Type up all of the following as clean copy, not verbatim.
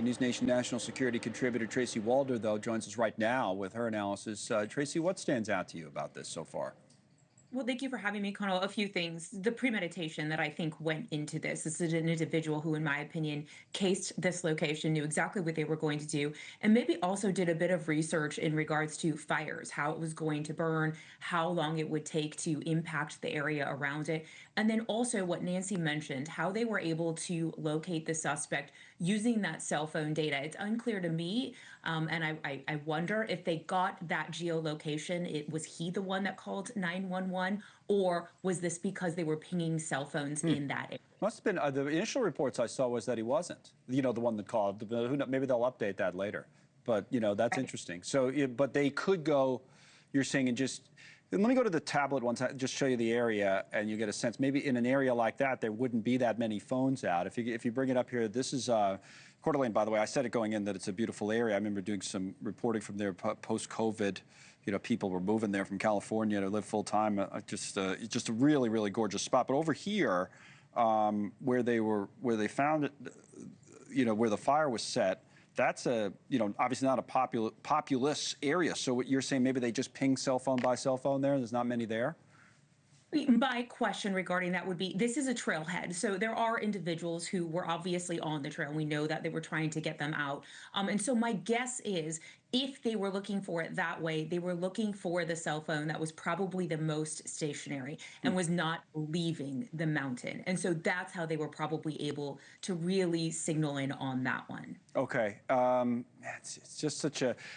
NewsNation national security contributor Tracy Walder, though, joins us right now with her analysis. Tracy, what stands out to you about this so far? Well, thank you for having me, Connell. A few things. The premeditation that I think went into this. This is an individual who, in my opinion, cased this location, knew exactly what they were going to do, and maybe also did a bit of research in regards to fires, how it was going to burn, how long it would take to impact the area around it. And then also what Nancy mentioned, how they were able to locate the suspect using that cell phone data. It's unclear to me, and I wonder if they got that geolocation. Was he the one that called 911, or was this because they were pinging cell phones in that area? Must have been the initial reports I saw was that he wasn't. You know, the one that called. Maybe they'll update that later. But that's Right. interesting. So, but they could go. You're saying and just. Let me go to the tablet once. Just show you the area, and you get a sense. Maybe in an area like that, there wouldn't be that many phones out. If you bring it up here, this is Coeur d'Alene. By the way, I said it going in that it's a beautiful area. I remember doing some reporting from there post-COVID. People were moving there from California to live full time. Just a really, really gorgeous spot. But over here, where they found it, where the fire was set. That's obviously not a populous area. So what you're saying, maybe they just ping cell phone by cell phone there? There's not many there? My question regarding that would be, this is a trailhead. So there are individuals who were obviously on the trail. We know that they were trying to get them out. And so my guess is if they were looking for it that way, they were looking for the cell phone that was probably the most stationary and was not leaving the mountain. And so that's how they were probably able to really signal in on that one. Okay. It's just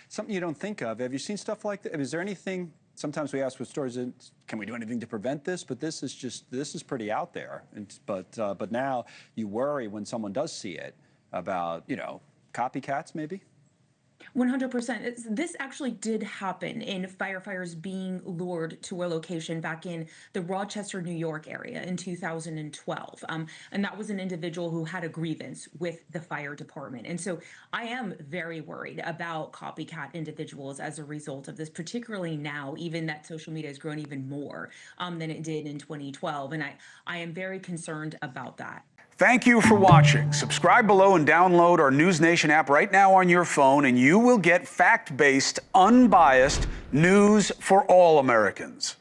something you don't think of. Have you seen stuff like that? Is there anything? Sometimes we ask with stories, can we do anything to prevent this? But this is pretty out there. But now you worry when someone does see it about, copycats maybe? 100%. This actually did happen in firefighters being lured to a location back in the Rochester, New York area in 2012. And that was an individual who had a grievance with the fire department. And so I am very worried about copycat individuals as a result of this, particularly now, even that social media has grown even more than it did in 2012. And I am very concerned about that. Thank you for watching. Subscribe below and download our NewsNation app right now on your phone, and you will get fact-based, unbiased news for all Americans.